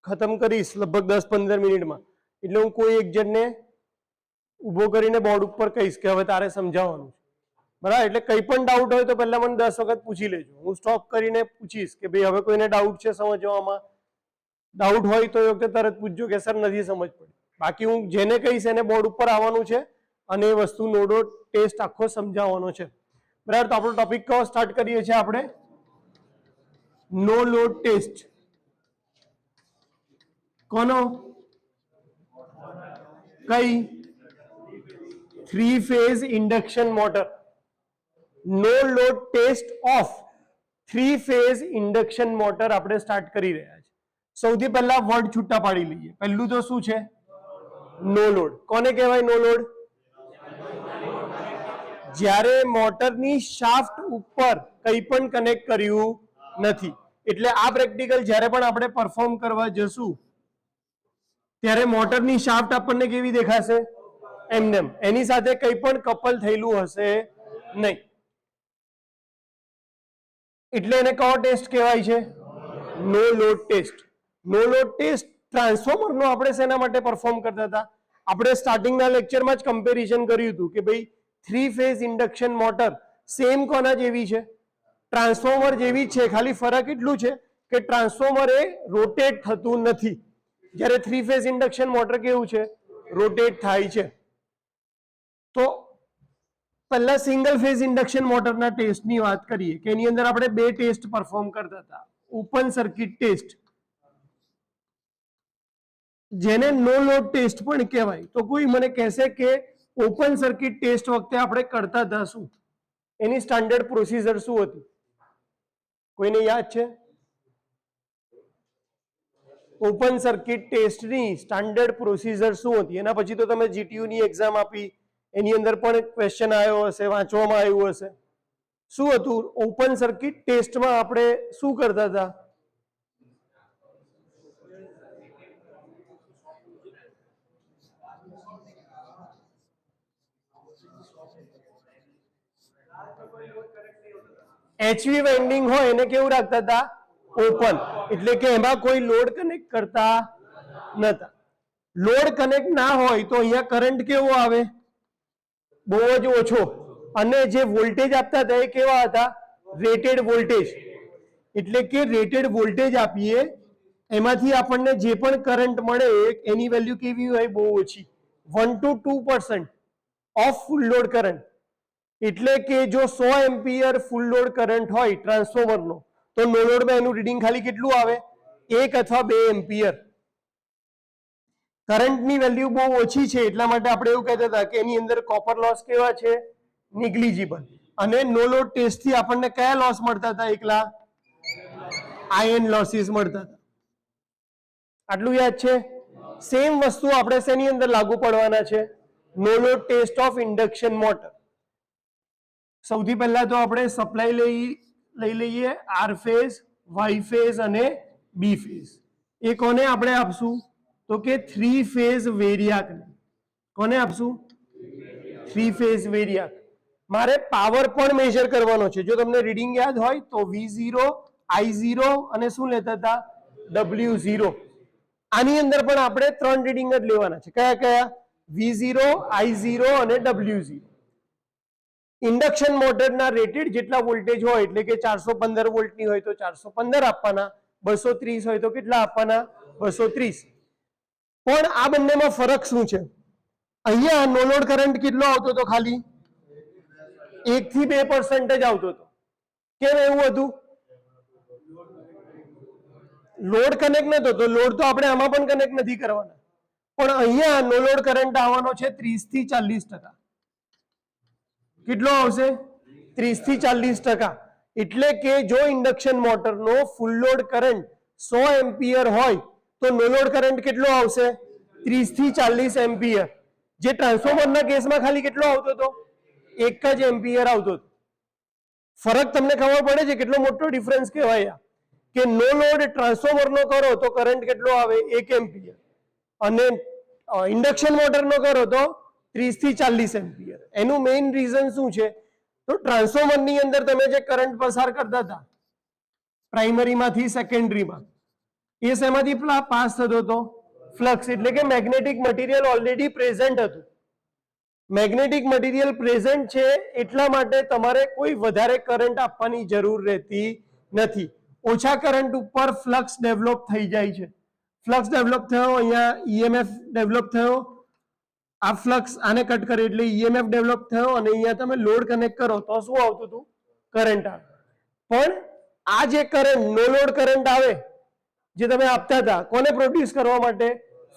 ખતમ કરીશ લગભગ 10-15 મિનિટમાં, એટલે હું કોઈ એક જણને ઊભો કરીને બોર્ડ ઉપર કહીશ કે હવે તારે સમજાવવાનું છે, બરાબર? એટલે કંઈ પણ ડાઉટ હોય તો પહેલા મને 10 વખત પૂછી લેજો. હું સ્ટોપ કરીને પૂછીશ કે ભાઈ હવે કોઈને ડાઉટ છે સમજવામાં? ડાઉટ હોય તો એ વખતે તરત પૂછજો કે સર નથી સમજ પડી. બાકી હું જેને કહીશ એને બોર્ડ ઉપર આવવાનું છે અને એ વસ્તુ નોડો ટેસ્ટ આખો સમજાવવાનો છે, બરાબર? તો આપણો ટોપિક કયો સ્ટાર્ટ કરીએ છીએ આપણે? No load test. કોનો? કઈ? 3 phase induction motor. No load test of 3 phase induction motor આપણે સ્ટાર્ટ કરી રહ્યા છીએ. સૌથી પહેલા વર્ડ છૂટા પાડી લઈએ. પહેલું તો શું છે? No load. કોને કહેવાય નો લોડ? જ્યારે મોટરની શાફ્ટ ઉપર કંઈ પણ કનેક્ટ કર્યું નથી. એટલે આ પ્રેક્ટિકલ જ્યારે પણ આપણે પરફોર્મ કરવા જશું ત્યારે મોટરની શાફ્ટ આપણને કેવી દેખાશે? એમનેમ. એની સાથે કંઈ પણ કપલ થયેલું હશે નહીં. એટલે એને કયો ટેસ્ટ કહેવાય છે? No load test. નો લોડ ટેસ્ટ ટ્રાન્સફોર્મરનો આપણે શેના માટે પરફોર્મ કરતા હતા? આપણે સ્ટાર્ટિંગના લેક્ચરમાં જ કમ્પેરિઝન કર્યું હતું કે ભાઈ 3 ફેઝ ઇન્ડક્શન મોટર સેમ કોના જેવી છે? ટ્રાન્સફોર્મર જેવી જ છે, ખાલી ફરક એટલું છે કે ટ્રાન્સફોર્મર એ રોટેટ થતું નથી, જ્યારે 3 ફેઝ ઇન્ડક્શન મોટર કેવું છે? રોટેટ થાય છે. તો પહેલા સિંગલ ફેઝ ઇન્ડક્શન મોટરના ટેસ્ટની વાત કરીએ કે એની અંદર આપણે 2 ટેસ્ટ પરફોર્મ કરતા હતા. ઓપન સર્કિટ ટેસ્ટ, જેને નો લોડ ટેસ્ટ પણ કહેવાય. તો કોઈ મને કહેશે કે ઓપન સર્કિટ ટેસ્ટ વખતે આપણે કરતા હતા શું? એની સ્ટાન્ડર્ડ પ્રોસીજર શું હતી? કોઈને યાદ છે? ઓપન સર્કિટ ટેસ્ટની સ્ટાન્ડર્ડ પ્રોસીજર શું હતી? એના પછી તો તમે જીટીયુ ની એક્ઝામ આપી, એની અંદર પણ ક્વેશ્ચન આવ્યો હશે, વાંચવામાં આવ્યું હશે. શું હતું ઓપન સર્કિટ ટેસ્ટમાં? આપણે શું કરતા હતા? એચવી વાઇન્ડિંગ હોય એને કેવું રાખતા હતા? ઓપન. એટલે કે એમાં કોઈ લોડ કનેક્ટ કરતા નતા. લોડ કનેક્ટ ના હોય તો અહીંયા કરંટ કેવો આવે? બહુ જ ઓછો. અને જે વોલ્ટેજ આપતા હતા એ કેવા હતા? Rated voltage. એટલે કે રેટેડ વોલ્ટેજ આપીએ એમાંથી આપણને જે પણ કરંટ મળે એની વેલ્યુ કેવી હોય? બહુ ઓછી, 1 to 2% of full load current. એટલે કે જો 100 એમ્પિયર ફૂલ લોડ કરંટ હોય ટ્રાન્સફોર્મરનો, તો નો લોડમાં એનું રીડિંગ ખાલી કેટલું આવે? 1 અથવા 2 એમ્પિયર. કરંટની વેલ્યુ બહુ ઓછી છે એટલા માટે આપણે એવું કહેતા હતા કે એની અંદર કોપર લોસ કેવા છે? નિગ્લિજિબલ. અને નો લોડ ટેસ્ટથી આપણને કયા લોસ મળતા હતા? એકલા આયર્ન લોસીસ મળતા હતા. આટલું યાદ છે? સેમ વસ્તુ આપણે શેની અંદર લાગુ પડવાના છે? No load test of induction motor. સૌથી પહેલા તો આપણે સપ્લાય લઈ લઈએ આર ફેઝ, વાય ફેઝ અને બી ફેઝ. એ કોને આપણે આપશું? તો કે 3 ફેઝ વેરિયાક. કોને આપશું? 3 ફેઝ વેરિયાક. મારે પાવર પણ મેજર કરવાનો છે. જો તમને રીડિંગ યાદ હોય તો V0, I0 અને શું લેતા હતા? W0. આની અંદર પણ આપણે 3 રીડિંગ જ લેવાના છે. કયા કયા? V0, I0 અને W0. ઇન્ડક્શન મોટરના રેટેડ જેટલા વોલ્ટેજ હોય એટલે કે 415 વોલ્ટની હોય તો 415 આપવાના, 230 હોય તો કેટલા આપવાના? 230. પણ આ બંનેમાં ફરક શું છે? અહીંયા નો લોડ કરંટ કેટલો આવતો હતો? ખાલી 1 થી 2% જ આવતો હતો. કેમ એવું હતું? લોડ કનેક્ટ નતો તો લોડ તો આપણે આમાં પણ કનેક્ટ નથી કરવાના. પણ અહીંયા નો લોડ કરંટ આવવાનો છે 30 થી 40%. કેટલો આવશે? 30 થી 40%. એટલે કે જો induction મોટરનો full load current 100 ampere હોય તો નો લોડ કરંટ કેટલો આવશે? 30 થી 40 એમ્પિયર. જે ટ્રાન્સફોર્મરના કેસમાં ખાલી કેટલો આવતો હતો? 1 જ એમ્પિયર આવતો હતો. ફરક તમને ખબર પડે છે? કેટલો મોટો ડિફરન્સ કહેવાય કે નો લોડ ટ્રાન્સફોર્મરનો કરો તો કરંટ કેટલો આવે? 1 એમ્પિયર. અને ઇન્ડક્શન મોટરનો કરો તો 30 થી 40 એમ્પિયર. એનું મેઇન રીઝન શું છે? તો ટ્રાન્સફોર્મરની અંદર તમે જે કરંટ પસાર કરતા હતા પ્રાઇમરીમાંથી સેકન્ડરીમાં, એ શેમાંથી પાસ થતો હતો? ફ્લક્સ, એટલે કે મેગ્નેટિક મટીરિયલ ઓલરેડી પ્રેઝન્ટ હતું. મેગ્નેટિક મટીરિયલ પ્રેઝન્ટ છે એટલા માટે તમારે કોઈ વધારે કરંટ આપવાની જરૂર રહેતી નથી. ઓછા કરંટ ઉપર ફ્લક્સ ડેવલપ થઈ જાય છે. ફ્લક્સ ડેવલપ થયો, અહીંયા ઈએમએફ ડેવલપ થયો, આ ફ્લક્સ આને કટ કરે એટલે ઈએમએફ ડેવલપ થયો, અને અહીંયા તમે લોડ કનેક્ટ કરો તો શું આવતું હતું? કરંટ આવે. પણ આ જે કરંટ, નો લોડ કરંટ આવે જે તમે આપતા હતા, કોને પ્રોડ્યુસ કરવા માટે?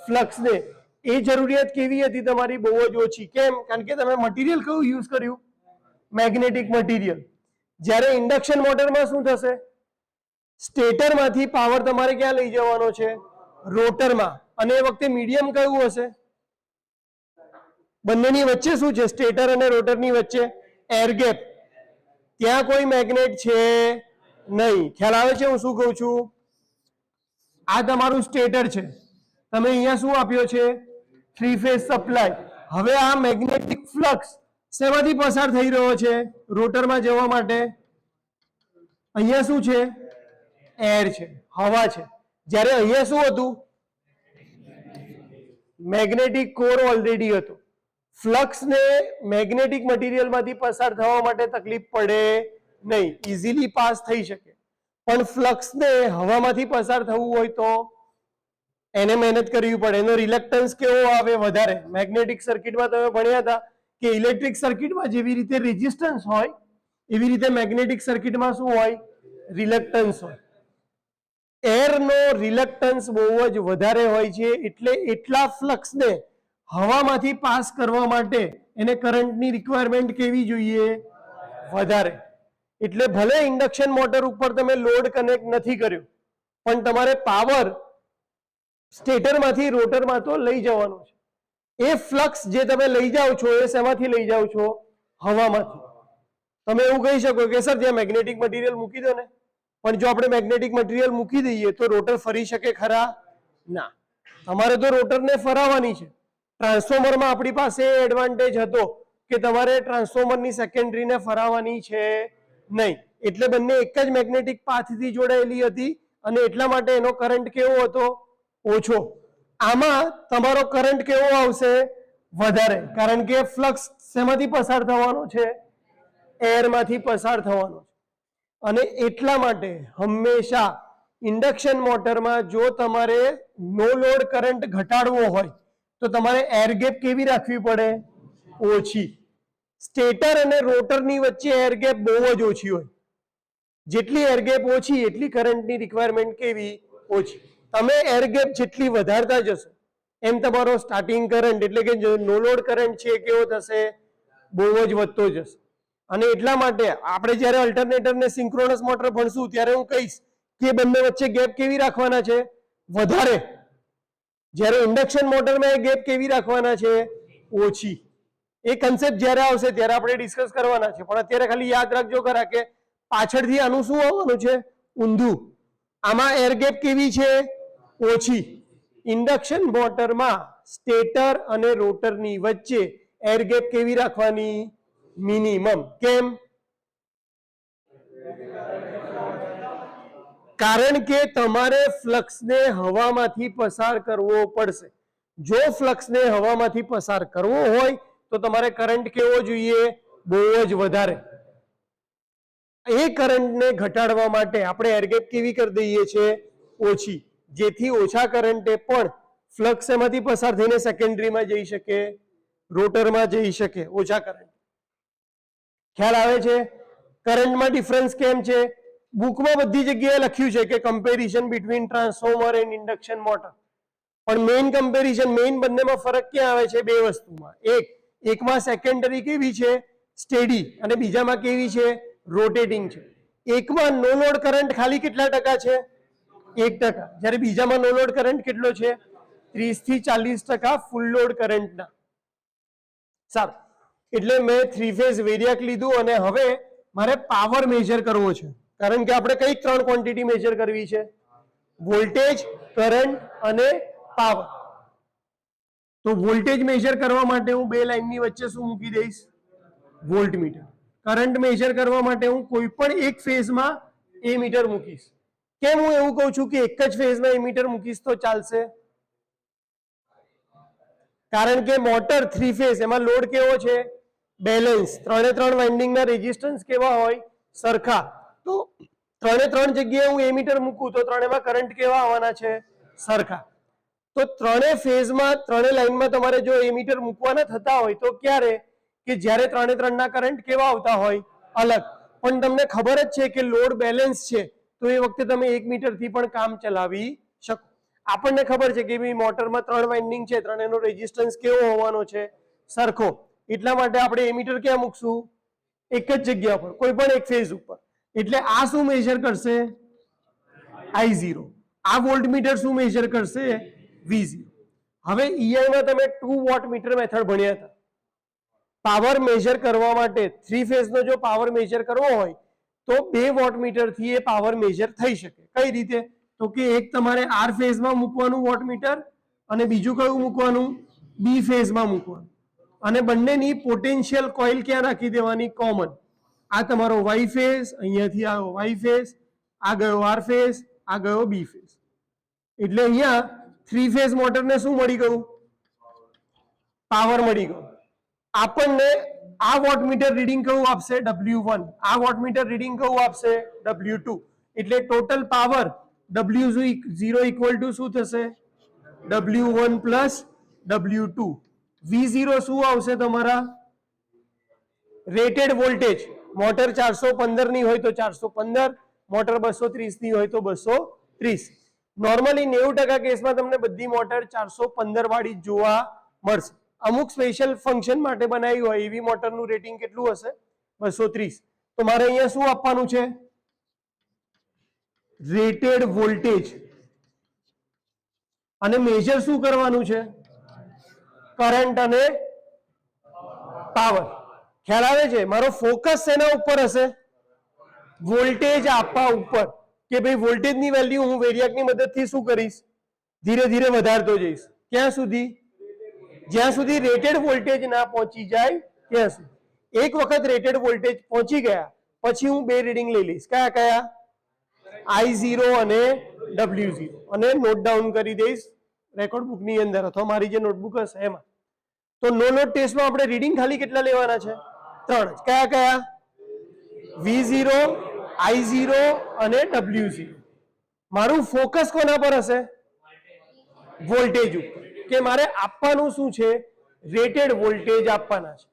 ફ્લક્સને. એ જરૂરિયાત કેવી હતી તમારી? બહુ જ ઓછી. કેમ? કારણ કે તમે મટીરિયલ કયું યુઝ કર્યું? Magnetic material. જ્યારે ઇન્ડક્શન મોટરમાં શું થશે? સ્ટેટરમાંથી પાવર તમારે ક્યાં લઈ જવાનો છે? રોટરમાં. અને એ વખતે મીડિયમ કયું હશે? બંનેની વચ્ચે શું છે? સ્ટેટર અને રોટરની વચ્ચે એર ગેપ. ત્યાં કોઈ મેગ્નેટ છે નહીં. ખ્યાલ આવે છે હું શું કહું છું? આ તમારું સ્ટેટર છે, તમે અહીંયા શું આપ્યો છે? 3 ફેઝ સપ્લાય. હવે આ મેગ્નેટિક ફ્લક્સ શેમાંથી પસાર થઈ રહ્યો છે? રોટરમાં જવા માટે. અહીંયા શું છે? એર છે, હવા છે. જ્યારે અહીંયા શું હતું? મેગ્નેટિક કોર ઓલરેડી હતો. ફ્લક્સને મેગ્નેટિક મટીરિયલમાંથી પસાર થવા માટે તકલીફ પડે નહીં, ઇઝીલી પાસ થઈ શકે. પણ ફ્લક્સને હવામાંથી પસાર થવું હોય તો એને મહેનત કરવી પડે. એનો રિલક્ટન્સ કેવો આવે? વધારે. મેગ્નેટિક સર્કિટમાં તમે ભણ્યા હતા કે ઇલેક્ટ્રિક સર્કિટમાં જેવી રીતે રેઝિસ્ટન્સ હોય એવી રીતે મેગ્નેટિક સર્કિટમાં શું હોય? રિલક્ટન્સ હોય. એરનો રિલક્ટન્સ બહુ જ વધારે હોય છે, એટલે એટલા ફ્લક્સને હવામાંથી પાસ કરવા માટે એને કરંટની રિક્વાયરમેન્ટ કેવી જોઈએ? વધારે. એટલે ભલે ઇન્ડક્શન મોટર ઉપર તમે લોડ કનેક્ટ નથી કર્યો, પણ તમારે પાવર સ્ટેટરમાંથી રોટરમાં તો લઈ જવાનો છે. એ ફ્લક્સ જે તમે લઈ જાઓ છો એ શેમાંથી લઈ જાઓ છો? હવામાંથી. તમે એવું કહી શકો કે સર જ્યાં મેગ્નેટિક મટીરિયલ મૂકી દો ને, પણ જો આપણે મેગ્નેટિક મટીરિયલ મૂકી દઈએ તો રોટર ફરી શકે ખરા? ના. તમારે તો રોટરને ફરાવવાની છે. ટ્રાન્સફોર્મરમાં આપણી પાસે એડવાન્ટેજ હતો કે તમારે ટ્રાન્સફોર્મરની સેકન્ડરીને ફરાવવાની છે નહીં, એટલે બંને એક જ મેગ્નેટિક પાથથી જોડાયેલી હતી, અને એટલા માટે એનો કરંટ કેવો હતો? ઓછો. આમાં તમારો કરંટ કેવો આવશે? વધારે, કારણ કે ફ્લક્સ શેમાંથી પસાર થવાનો છે? એરમાંથી પસાર થવાનો છે. અને એટલા માટે હંમેશા ઇન્ડક્શન મોટરમાં જો તમારે નો લોડ કરંટ ઘટાડવો હોય તો તમારે એર ગેપ કેવી રાખવી પડે? ઓછી. સ્ટેટર અને રોટરની વચ્ચે એર ગેપ બહુ જ ઓછી હોય. જેટલી એર ગેપ ઓછી એટલી કરંટની રિક્વાયરમેન્ટ કેવી? ઓછી. તમે એર ગેપ જેટલી વધારતા જશો એમ તમારો સ્ટાર્ટિંગ કરંટ એટલે કે નો લોડ કરંટ છે કેવો થશે? બહુ જ વધતો જશે. અને એટલા માટે આપણે જ્યારે અલ્ટરનેટર ને સિંક્રોનસ મોટર ભણશું ત્યારે હું કહીશ કે બંને વચ્ચે ગેપ કેવી રાખવાના છે? વધારે. જ્યારે ઇન્ડક્શન મોટરમાં એ ગેપ કેવી રાખવાના છે? ઓછી. એ કન્સેપ્ટ જ્યારે આવશે ત્યારે આપણે ડિસ્કસ કરવાના છે, પણ અત્યારે ખાલી યાદ રાખજો ખરા કે પાછળથી આનું શું આવવાનું છે? ઊંધું. આમાં એર ગેપ કેવી છે? ઓછી. ઇન્ડક્શન મોટરમાં સ્ટેટર અને રોટરની વચ્ચે એર ગેપ કેવી રાખવાની? મિનિમમ. કેમ? કારણ કે તમારે ફ્લક્સને હવામાંથી પસાર કરવો પડશે. જો ફ્લક્સને હવામાંથી પસાર કરવો હોય તો તમારે કરંટ કેવો જોઈએ? બહુ જ વધારે. એ કરંટને ઘટાડવા માટે આપણે એરગેપ કેવી કરી દઈએ છીએ? ઓછી. જેથી ઓછા કરંટે પણ ફ્લક્સ એમાંથી પસાર થઈને સેકન્ડરીમાં જઈ શકે, રોટરમાં જઈ શકે. ઓછા કરંટ. ખ્યાલ આવે છે? કરંટમાં ડિફરન્સ કેમ છે? બુકમાં બધી જગ્યાએ લખ્યું છે કે comparison between transformer and induction motor, પણ મેઇન કમ્પેરિઝન, મેઇન બંનેમાં ફરક ક્યાં આવે છે? બે વસ્તુમાં. એકમાં સેકન્ડરી કેવી છે? સ્ટેડી, અને બીજામાં કેવી છે? રોટેટિંગ છે. એકમાં નો લોડ કરંટ ખાલી કેટલા ટકા છે? 1%. જ્યારે બીજામાં નો લોડ કરંટ કેટલો છે? 30 થી 40% ફૂલ લોડ કરંટના. સારું, એટલે મેં 3 ફેઝ વેરિયાક લીધું અને હવે મારે પાવર મેજર કરવો છે, કારણ કે આપણે કઈ 3 ક્વોન્ટિટી મેજર કરવી છે? વોલ્ટેજ, કરંટ અને પાવર. તો વોલ્ટેજ મેજર કરવા માટે હું બે લાઈનની વચ્ચે શું મૂકી દઈશ? વોલ્ટમીટર. કરંટ મેજર કરવા માટે હું કોઈ પણ એક ફેઝમાં એ મીટર મૂકીશ. કેમ હું એવું કહું છું કે એક જ ફેઝમાં એમીટર મૂકીશ તો ચાલશે? કારણ કે મોટર 3 ફેઝ, એમાં લોડ કેવો છે? બેલેન્સ. 3 વાઇન્ડિંગના રેઝિસ્ટન્સ કેવા હોય? સરખા. તો 3 જગ્યાએ હું એમીટર મૂકું તો ત્રણેયમાં કરંટ કેવા આવવાના છે? સરખા. તો 3 ફેઝમાં 3 લાઈનમાં તમારે જો એમીટર મૂકવાના થતા હોય તો ક્યારે? કે જ્યારે 3 ના કરંટ કેવા આવતા હોય? અલગ. પણ તમને ખબર જ છે કે લોડ બેલેન્સ છે તો એ વખતે તમે 1 મીટરથી પણ કામ ચલાવી શકો. આપણને ખબર છે કે ભાઈ મોટરમાં 3 વાઇન્ડિંગ છે, ત્રણેયનો રેઝિસ્ટન્સ કેવો હોવાનો છે? સરખો. એટલા માટે આપણે એમીટર ક્યાં મૂકશું? એક જ જગ્યા પર, કોઈ પણ એક ફેઝ ઉપર. એટલે આ શું મેજર કરશે? I0. આ વોલ્ટમીટર શું મેજર કરશે? V0. હવે EI માં તમે 2 વોટમીટર મેથડ ભણ્યા હતા. પાવર મેજર કરવા માટે 3 ફેઝનો જો પાવર મેજર કરવો હોય તો 2 વોટમીટરથી એ પાવર મેજર થઈ શકે. કઈ રીતે? તો કે એક તમારે R ફેઝમાં મૂકવાનું વોટમીટર અને બીજું કયું મૂકવાનું? B ફેઝમાં મૂકવાનું. અને બંનેની પોટેન્શિયલ કોઇલ ક્યાં રાખી દેવાની? કોમન. આ તમારો Y ફેઝ, અહીંયાથી આવ્યો Y ફેઝ, આ ગયો R ફેઝ, આ ગયો B ફેઝ. એટલે અહીંયા 3 ફેઝ મોટરને શું મળી ગયું? પાવર મળી ગયો. આપણને આ વોટમીટર રીડિંગ કયું આપશે? W1. આ વોટમીટર રીડિંગ કયું આપશે? W2. એટલે total power W0 equal to શું થશે? W1 plus W2. V0 શું આવશે તમારા? Rated voltage. મોટર 415 ની હોય તો 415, મોટર 230 ની હોય તો 230. નોર્મલી 90% કેસમાં તમને બધી મોટર 415 વાળી જોવા મળશે. અમુક સ્પેશિયલ ફંક્શન માટે બનાવી હોય એવી મોટરનું રેટિંગ કેટલું હશે? 230. તો મારે અહીંયા શું આપવાનું છે? Rated voltage. અને મેજર શું કરવાનું છે? કરંટ અને પાવર. ખ્યાલ આવે છે? મારો ફોકસ શેના ઉપર હશે? વોલ્ટેજ આપવા ઉપર. કે ભાઈ વોલ્ટેજની વેલ્યુ હું વેરિયાકની મદદથી શું કરીશ? ધીરે ધીરે વધારતો જઈશ. ક્યાં સુધી? જ્યાં સુધી રેટેડ વોલ્ટેજ ના પહોંચી જાય ત્યાં સુધી. એક વખત રેટેડ વોલ્ટેજ પહોંચી ગયા પછી હું બે રીડિંગ લઈ લઈશ. કયા કયા? I0 અને W0. અને નોટ ડાઉન કરી દઈશ રેકોર્ડ બુકની અંદર અથવા મારી જે નોટબુક હશે એમાં. તો નો લોડ ટેસ્ટમાં આપણે રીડિંગ ખાલી કેટલા લેવાના છે? 3 જ. કયા કયા? V0, I0 અને W0. મારું ફોકસ કોના પર હશે? વોલ્ટેજ ઉપર. કે મારે આપવાનું શું છે? રેટેડ વોલ્ટેજ આપવાના છે.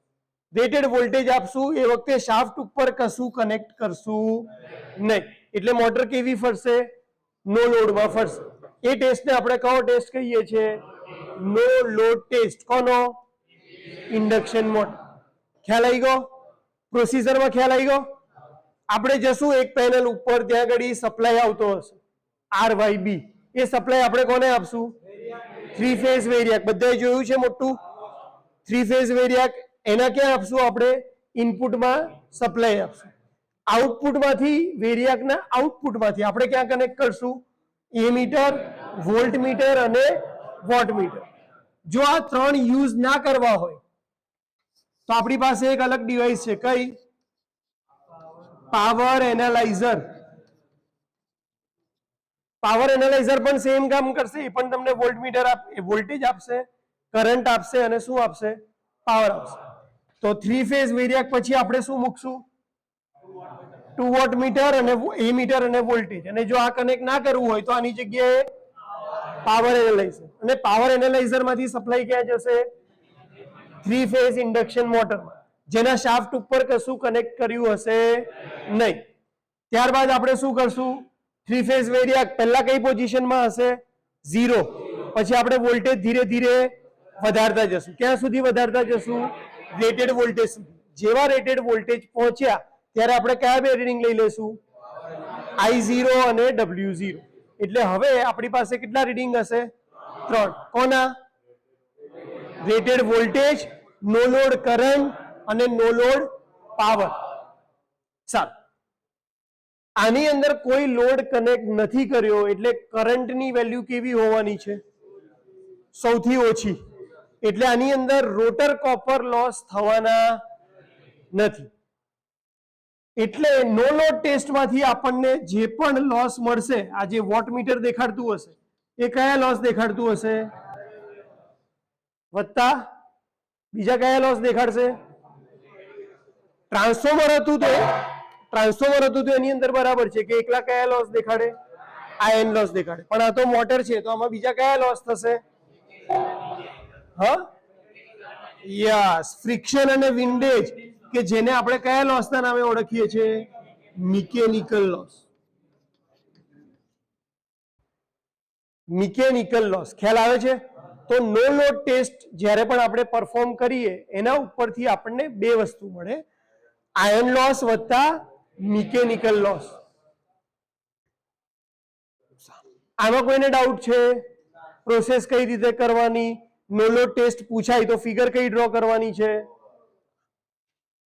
રેટેડ વોલ્ટેજ આપશું એ વખતે શાફ્ટ ઉપર કશું કનેક્ટ કરશું નહીં. એટલે મોટર કેવી ફરશે? નો લોડમાં ફરશે. એ ટેસ્ટને આપણે કયો ટેસ્ટ કહીએ છીએ? નો લોડ ટેસ્ટ. કોનો? Induction motor. ખ્યાલ આવી ગયો? પ્રોસીજરમાં ખ્યાલ આવી ગયો? આપણે જશું એક પેનલ ઉપર, ત્યાં આગળ સપ્લાય આવતો હશે RYB. એ સપ્લાય આપણે કોને આપશું? 3 ફેઝ વેરિયાક. બધાએ જોયું છે મોટું 3 ફેઝ વેરિયાક. એના ક્યાં આપશું આપણે? ઇનપુટમાં સપ્લાય આપશું. આઉટપુટમાંથી વેરિયાકના આઉટપુટમાંથી આપણે ક્યાં કનેક્ટ કરશું? એમીટર, વોલ્ટમીટર અને વોટમીટર. જો આ 3 યુઝ ના કરવા હોય તો આપણી પાસે એક અલગ ડિવાઇસ છે. કઈ? Power analyser. પાવર એનાલાઇઝર પણ સેમ કામ કરશે. એ પણ તમને વોલ્ટમીટર વોલ્ટેજ આપશે, કરંટ આપશે અને શું આપશે? પાવર આપશે. તો 3 ફેઝ વેરિયાક પછી આપણે શું મૂકશું? 2 વોટમીટર અને એમીટર અને વોલ્ટેજ. અને જો આ કનેક્ટ ના કરવું હોય તો આની જગ્યાએ પાવર એનાલાઇઝર. અને પાવર એનાલાઇઝર માંથી સપ્લાય ક્યાં જશે? 3 ફેઝ ઇન્ડક્શન મોટરમાં, જેના શાફ્ટ ઉપર કશું કનેક્ટ કર્યું હશે નહીં. ત્યારબાદ આપણે શું કરશું? 3 ફેઝ વેરિયાક પહેલા કઈ પોઝિશનમાં હશે? 0. પછી આપણે વોલ્ટેજ ધીરે ધીરે વધારતા જશું. ક્યાં સુધી વધારતા જશું? રેટેડ વોલ્ટેજ સુધી. જેવા રેટેડ વોલ્ટેજ પહોંચ્યા ત્યારે આપણે કયા બે રીડિંગ લઈ લેશું? I0 અને W0. એટલે હવે આપણી પાસે કેટલા રીડિંગ હશે? 3. કોના? રેટેડ વોલ્ટેજ, નો લોડ કરંટ અને નો લોડ પાવર. સારું. આની અંદર કોઈ લોડ કનેક્ટ નથી કર્યો એટલે કરંટની વેલ્યુ કેવી હોવાની છે? સૌથી ઓછી. એટલે આની અંદર રોટર કોપર લોસ થવાના નથી. એટલે નો લોડ ટેસ્ટમાંથી આપણને જે પણ લોસ મળશે, આ જે વોટમીટર દેખાડતું હશે એ કયા લોસ દેખાડતું હશે, વત્તા બીજા કયા લોસ દેખાડશે? ટ્રાન્સફોર્મર હતું તો એની અંદર બરાબર છે કે એકલા કયા લોસ દેખાડે? આયન લોસ દેખાડે. પણ આ તો મોટર છે તો આમાં બીજા કયા લોસ થશે? હા, યસ, ફ્રિક્શન અને વિન્ડેજ, કે જેને આપણે કયા લોસના નામે ઓળખીએ છીએ? Mechanical loss. મિકેનિકલ લોસ ખ્યાલ આવે છે? તો નો લોડ ટેસ્ટ જ્યારે પણ આપણે પરફોર્મ કરીએ એના ઉપરથી આપણને બે વસ્તુ મળે, આયન લોસ વત્તા મિકેનિકલ લોસ. આમાં કોઈને ડાઉટ છે? પ્રોસેસ કઈ રીતે કરવાની? નો લોડ ટેસ્ટ પૂછાય તો ફિગર કઈ ડ્રો કરવાની છે?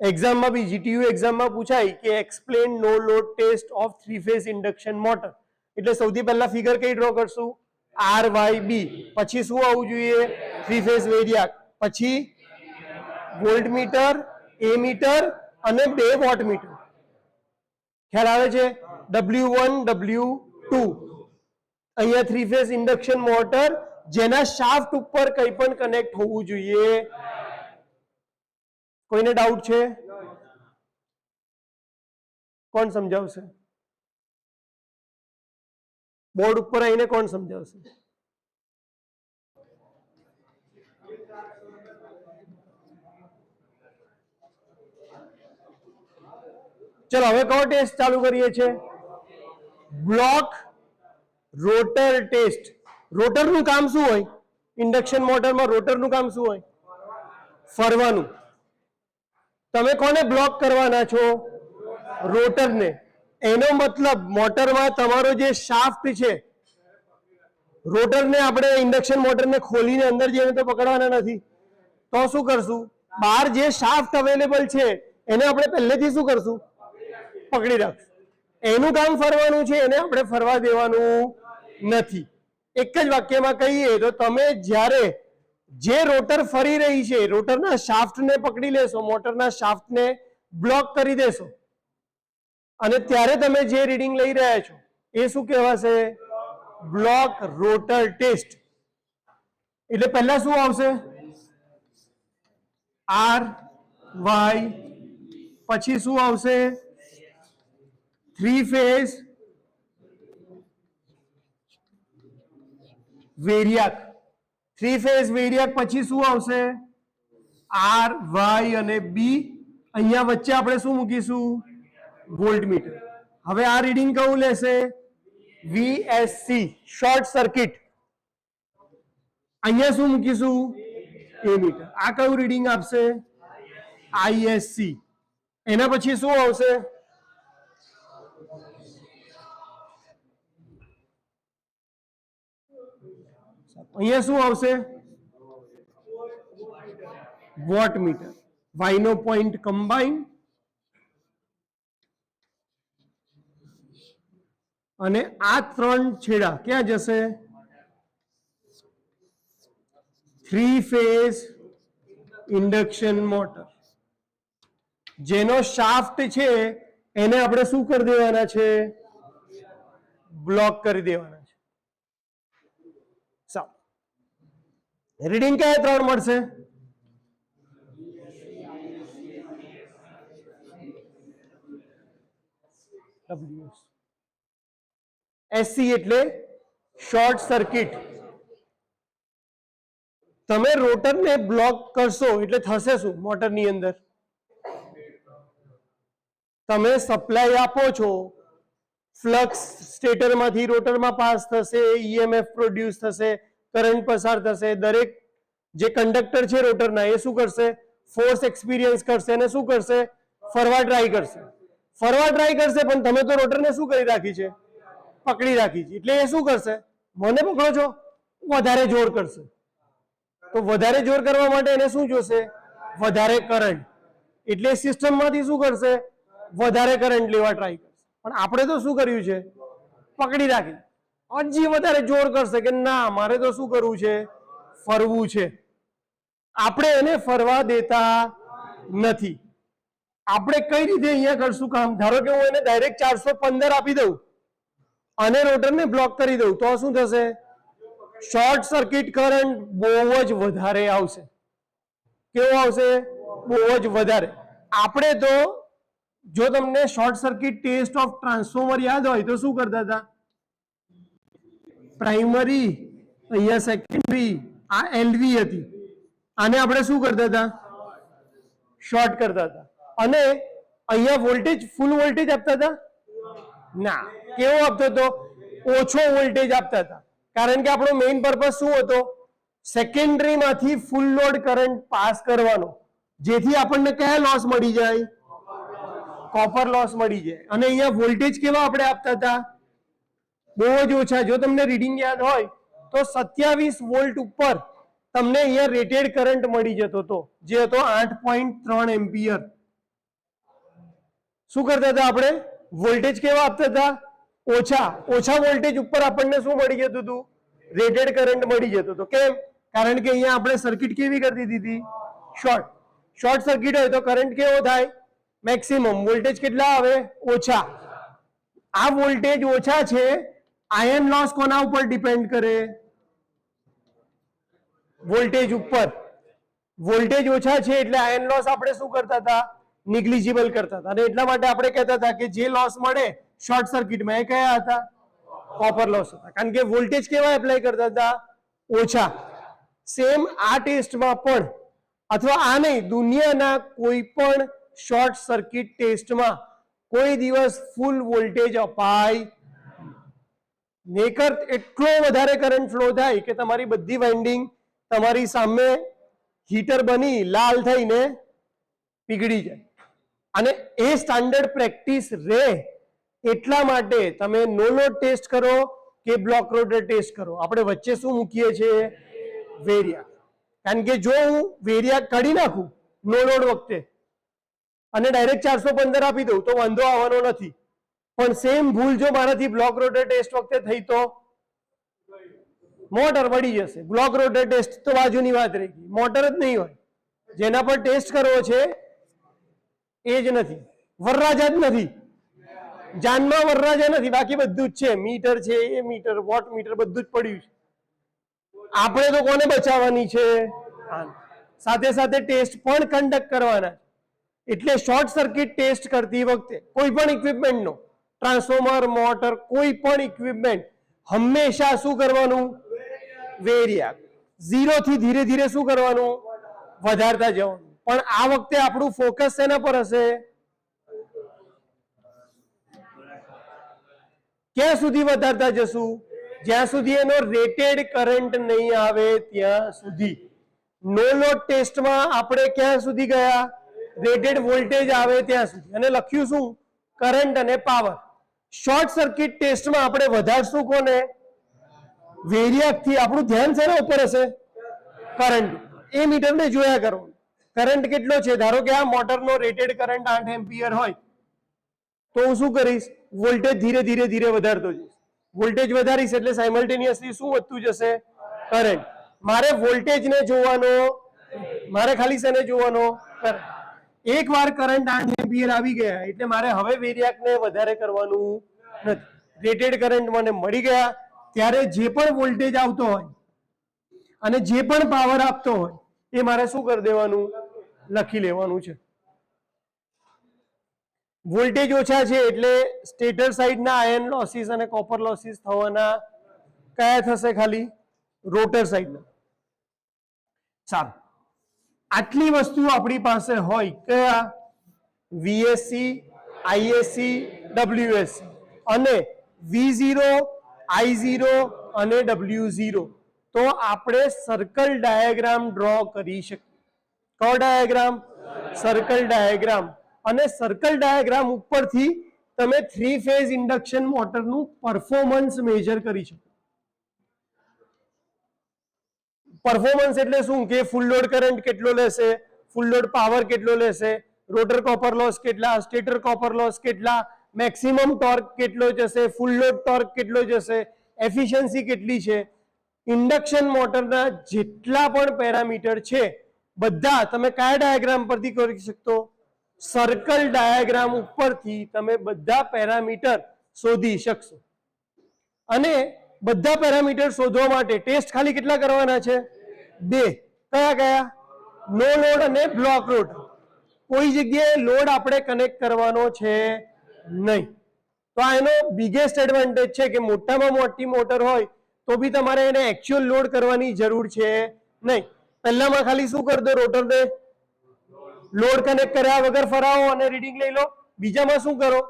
એક્ઝામમાં બી, જીટીયુ એક્ઝામમાં પૂછાય કે explain no load test of three phase induction motor, એટલે સૌથી પહેલા ફિગર કઈ ડ્રો કરશું? R Y B. પછી શું આવવું જોઈએ? Three phase variac. પછી વોલ્ટમીટર, એમીટર અને બે વોટમીટર. ખ્યાલ આવે છે? W1 W2. અહીંયા થ્રી ફેઝ ઇન્ડક્શન મોટર જેના શાફ્ટ ઉપર કંઈ પણ કનેક્ટ હોવું જોઈએ. કોઈને ડાઉટ છે? કોણ સમજાવશે? બોર્ડ ઉપર આવીને કોણ સમજાવશે? ચલો હવે કયો ટેસ્ટ ચાલુ કરીએ છીએ? Block rotor test. રોટરનું કામ શું હોય? ઇન્ડક્શન મોટરમાં રોટરનું કામ શું હોય? ફરવાનું. તમે કોને બ્લોક કરવાના છો? રોટરને. એનો મતલબ મોટરમાં તમારો જે શાફ્ટ છે, રોટરને આપણે ઇન્ડક્શન મોટરને ખોલીને અંદર જઈને તો પકડવાના નથી. તો શું કરશું? બહાર જે શાફ્ટ અવેલેબલ છે એને આપણે પહેલેથી શું કરશું? પકડી રાખશું. એનું કામ ફરવાનું છે, એને આપણે ફરવા દેવાનું નથી. એક જ વાક્યમાં કહીએ તો તમે જ્યારે જે રોટર ફરી રહી છે, રોટરના શાફ્ટને પકડી લેશો, મોટરના શાફ્ટને બ્લોક કરી દેશો, અને ત્યારે તમે જે રીડિંગ લઈ રહ્યા છો એ શું કહેવાશે? Block rotor test. એટલે પહેલા શું આવશે? R Y. પછી શું આવશે? Three phase variac. Three phase variac પછી શું આવશે? આર વાય અને બી. અહીંયા વચ્ચે આપણે શું મૂકીશું? વોલ્ટમીટર. હવે આ રીડિંગ કયું લેશે? VSC, short circuit. અહીંયા શું મૂકીશું? એમીટર. આ કયું રીડિંગ આપશે? આઈએસસી. એના પછી શું આવશે? અહીંયા શું આવશે? વોટમીટર. વાય નો પોઈન્ટ કમ્બાઈન અને આ ત્રણ છેડા ક્યાં જશે? Three phase induction motor. જેનો શાફ્ટ છે એને આપણે શું કરી દેવાના છે? બ્લોક કરી દેવાના છે. સાવ રીડિંગ કયા ત્રણ મળશે? એસસી એટલે શોર્ટ સર્કિટ. તમે રોટરને બ્લોક કરશો એટલે થશે શું? મોટરની અંદર તમે સપ્લાય આપો છો, ફ્લક્સ સ્ટેટરમાંથી રોટરમાં પાસ થશે, ઈએમએફ પ્રોડ્યુસ થશે, કરંટ પસાર થશે. દરેક જે કંડક્ટર છે રોટરના એ શું કરશે? ફોર્સ એક્સપિરિયન્સ કરશે અને શું કરશે? ફરવા ટ્રાય કરશે. ફરવા ટ્રાય કરશે, પણ તમે તો રોટરને શું કરી રાખી છે? પકડી રાખી છે. એટલે એ શું કરશે? મને પકડો છો, વધારે જોર કરશે. તો વધારે જોર કરવા માટે એને શું જોશે? વધારે કરંટ. એટલે સિસ્ટમમાંથી શું કરશે? વધારે કરંટ લેવા ટ્રાય કરશે. પણ આપણે તો શું કર્યું છે? પકડી રાખી. હજી વધારે જોર કરશે કે ના, મારે તો શું કરવું છે? ફરવું છે. આપણે એને ફરવા દેતા નથી. આપણે કઈ રીતે અહીંયા કરશું કામ? ધારો કે હું એને ડાયરેક્ટ 415 આપી દઉં અને રોટરને બ્લોક કરી દઉં તો શું થશે? શોર્ટ સર્કિટ કરંટ બહુ જ વધારે આવશે. કેવો આવશે? બહુ જ વધારે. આપણે તો જો તમને short circuit test of transformer યાદ હોય તો શું કરતા હતા? પ્રાઇમરી, અહીંયા સેકન્ડરી, આ એલવી હતી, આને આપણે શું કરતા હતા? શોર્ટ કરતા હતા. અને અહીંયા વોલ્ટેજ ફૂલ વોલ્ટેજ આપતા હતા? ના. કેવો આપતો હતો? ઓછો વોલ્ટેજ આપતા હતા. કારણ કે આપણો મેઇન પર્પઝ શું હતો? સેકન્ડરી માંથી ફૂલ લોડ કરંટ પાસ કરવાનો, જેથી આપણને કયા લોસ મળી જાય? કોપર લોસ મળી જાય. અને અહીંયા વોલ્ટેજ કેવા આપણે આપતા હતા? બહુ જ ઓછા. જો તમને રીડિંગ યાદ હોય તો 27 વોલ્ટ ઉપર તમને અહીંયા રેટેડ કરંટ મળી જતો હતો, જે હતો 8.3 એમ્પિયર. શું કરતા હતા આપણે? વોલ્ટેજ કેવા આપતા હતા? ઓછા. ઓછા વોલ્ટેજ ઉપર આપણને શું મળી જતું હતું? રેટેડ કરંટ મળી જતો હતો. કેમ? કારણ કે અહીંયા આપણે સર્કિટ કેવી કરી દીધી હતી? શોર્ટ. શોર્ટ સર્કિટ હોય તો કરંટ કેવો થાય? મેક્સિમમ. વોલ્ટેજ કેટલા આવે? ઓછા. આ વોલ્ટેજ ઓછા છે. આયન લોસ કોના ઉપર ડિપેન્ડ કરે? વોલ્ટેજ ઉપર. વોલ્ટેજ ઓછા છે એટલે આયન લોસ આપણે શું કરતા હતા? નિગ્લિજિબલ કરતા હતા. અને એટલા માટે આપણે કહેતા હતા કે જે લોસ મળે શોર્ટ સર્કિટમાં એ કયા હતા? કોપર લોસ હતા. કારણ કે વોલ્ટેજ કેવા એપ્લાય કરતા હતા? ઓછા. સેમ આ ટેસ્ટમાં પણ, અથવા આ નહીં, દુનિયાના કોઈ પણ શોર્ટ સર્કિટ ટેસ્ટમાં કોઈ દિવસ ફૂલ વોલ્ટેજ અપાય નેકર એટલો વધારે કરંટ ફ્લો થાય કે તમારી બધી વાઇન્ડિંગ તમારી સામે હીટર બની લાલ થઈને પીગળી જાય. અને એ સ્ટાન્ડર્ડ પ્રેક્ટિસ રહે એટલા માટે તમે નો લોડ ટેસ્ટ કરો કે બ્લોક રોટર ટેસ્ટ કરો, આપણે વચ્ચે શું મૂકીએ છીએ? વેરિયાક. કારણ કે જો હું વેરિયાક કાઢી નાખું નો લોડ વખતે અને ડાયરેક્ટ 415 આપી દઉં તો વાંધો આવવાનો નથી. પણ સેમ ભૂલ જો મારાથી બ્લોક રોટર ટેસ્ટ વખતે થઈ તો મોટર પડી જશે. બ્લોક રોટર ટેસ્ટ તો બાજુની વાત રહી ગઈ, મોટર જ નહીં હોય. જેના પર ટેસ્ટ કરવો છે એ જ નથી, વરરાજા જ નથી, જાનમાં વરરાજા નથી, બાકી બધું જ છે. મીટર છે, એ મીટર, વોટ મીટર, બધું જ પડ્યું છે. આપણે તો કોને બચાવવાની છે? સાથે સાથે ટેસ્ટ પણ કન્ડક્ટ કરવાના. એટલે શોર્ટ સર્કિટ ટેસ્ટ કરતી વખતે કોઈ પણ ઇક્વિપમેન્ટનો, ટ્રાન્સફોર્મર, મોટર, કોઈ પણ ઇક્વિપમેન્ટ હંમેશા શું કરવાનું? વેરિયાક. 0 થી ધીરે ધીરે શું કરવાનું? વધારતા જવાનું. પણ આ વખતે આપણું ફોકસ શેના પર હશે? ક્યાં સુધી વધારતા જશું? જ્યાં સુધી એનો રેટેડ કરંટ નહીં આવે ત્યાં સુધી. નો લોડ ટેસ્ટમાં આપણે ક્યાં સુધી ગયા? રેટેડ વોલ્ટેજ આવે ત્યાં સુધી. અને લખ્યું શું? કરંટ અને પાવર. શોર્ટ સર્કિટ ટેસ્ટમાં આપણે વધારશું કોને? વેરિયાક થી. આપણું ધ્યાન શેના ઉપર હશે? કરંટ. એ મીટરને જોયા કરો. કરંટ કેટલો છે? ધારો કે આ મોટરનો રેટેડ કરંટ 8 એમ્પિયર હોય તો હું શું કરીશ? વોલ્ટેજ ધીરે ધીરે ધીરે વધારતો જઈશ. વોલ્ટેજ વધારીશ એટલે સાયમલ્ટેનિયસલી શું વધતું જશે? કરંટ. મારે વોલ્ટેજને જોવાનો, મારે ખાલી શેને જોવાનો? કરંટ. એકવાર કરંટ 8 એમ્પિયર આવી ગયા એટલે મારે હવે વેરિયાકને વધારે કરવાનું નથી. રેટેડ કરંટ મને મળી ગયા ત્યારે જે પણ વોલ્ટેજ આવતો હોય અને જે પણ પાવર આપતો હોય એ મારે શું કરી દેવાનું? લખી લેવાનું છે. વોલ્ટેજ ઓછા છે એટલે સ્ટેટર સાઈડના આયન લોસીસ અને કોપર લોસીસ થવાના. કયા થશે? ખાલી રોટર સાઈડના. ચાલો, આટલી વસ્તુ આપણી પાસે હોય કયા? વીએસસી, આઈએસસી, ડબ્લ્યુએસસી અને V0, I0 અને W0. તો આપણે સર્કલ ડાયાગ્રામ ડ્રો કરી શકીએ. કયો ડાયાગ્રામ? Circle diagram. અને સર્કલ ડાયાગ્રામ ઉપરથી તમે 3 ફેઝ ઇન્ડક્શન મોટરનું પરફોર્મન્સ મેજર કરી શકો. પરફોર્મન્સ એટલે શું? કે ફૂલ લોડ કરંટ કેટલો લેશે, ફૂલ લોડ પાવર કેટલો લેશે, રોટર કોપર લોસ કેટલા, સ્ટેટર કોપર લોસ કેટલા, મેક્સિમમ ટોર્ક કેટલો જશે, ફૂલ લોડ ટોર્ક કેટલો જશે, એફિશિયન્સી કેટલી છે. ઇન્ડક્શન મોટરના જેટલા પણ પેરામીટર છે બધા તમે કયા ડાયાગ્રામ પરથી કરી શકતો? સર્કલ ડાયાગ્રામ ઉપરથી તમે બધા પેરામીટર શોધી શકશો. અને બધા પેરામીટર શોધવા માટે ટેસ્ટ ખાલી કેટલા કરવાના છે? 2. કયા કયા? નો લોડ અને બ્લોક લોડ. કોઈ જગ્યાએ લોડ આપણે કનેક્ટ કરવાનો છે નહીં. તો આ એનો બિગેસ્ટ એડવાન્ટેજ છે કે મોટામાં મોટી મોટર હોય તો બી તમારે એને એકચ્યુઅલ લોડ કરવાની જરૂર છે નહીં. પહેલામાં ખાલી શું કરી દો, રોટરને લોડ કનેક્ટ કર્યા વગર ફરાવો અને રીડિંગ લઈ લો. બીજામાં શું કરો,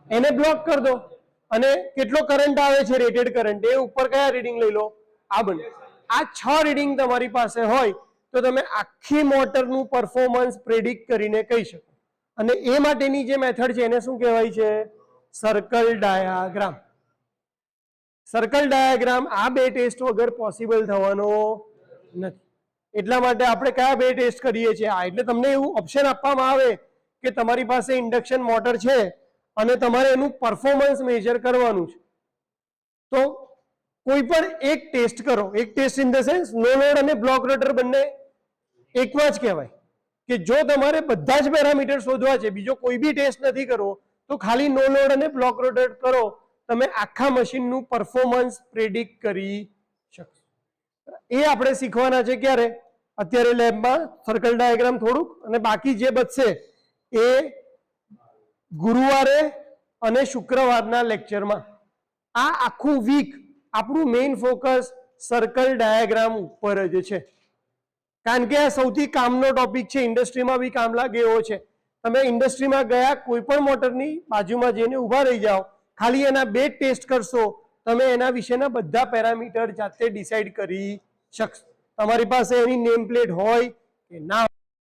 એને બ્લોક કરી દો અને કેટલો કરંટ આવે છે રેટેડ કરંટ એ ઉપર કયા રીડિંગ લઈ લો, આ બને. આ 6 રીડિંગ તમારી પાસે હોય તો તમે આખી મોટરનું પરફોર્મન્સ પ્રેડિક્ટ કરીને કહી શકો. અને એ માટેની જે મેથડ છે એને શું કહેવાય છે? Circle diagram. સર્કલ ડાયાગ્રામ આ 2 ટેસ્ટ વગર પોસિબલ થવાનો નથી. એટલા માટે આપણે કયા 2 ટેસ્ટ કરીએ છીએ? આ એટલે તમને એવું ઓપ્શન આપવામાં આવે કે તમારી પાસે ઇન્ડક્શન મોટર છે અને તમારે એનું પરફોર્મન્સ મેજર કરવાનું છે, તો કોઈ પણ એક ટેસ્ટ કરો. એક test in the sense no load અને બ્લોક રોટર બંને એકમાં જ કહેવાય કે જો તમારે બધા જ પેરામીટર શોધવા છે, બીજો કોઈ બી ટેસ્ટ નથી કરવો, તો ખાલી નો લોડ અને બ્લોક રોટર કરો, તમે આખા મશીનનું પરફોર્મન્સ પ્રેડિક્ટ કરી શકશો. એ આપણે શીખવાના છે ક્યારે? અત્યારે લેબમાં સર્કલ ડાયાગ્રામ થોડુંક, અને બાકી જે બચશે એ ગુરુવારે અને શુક્રવારના લેક્ચરમાં. આ આખું વીક આપણું મેઇન ફોકસ સર્કલ ડાયાગ્રામ ઉપર જ છે, કારણ કે આ સૌથી કામનો ટોપિક છે. ઇન્ડસ્ટ્રીમાં બી કામ લાગે એવો છે. તમે ઇન્ડસ્ટ્રીમાં ગયા કોઈ પણ મોટરની બાજુમાં જઈને ઊભા રહી જાઓ, ખાલી એના 2 ટેસ્ટ કરશો, તમે એના વિશેના બધા પેરામીટર જાતે ડિસાઈડ કરી શકશો. તમારી પાસે એની નેમ પ્લેટ હોય કે ના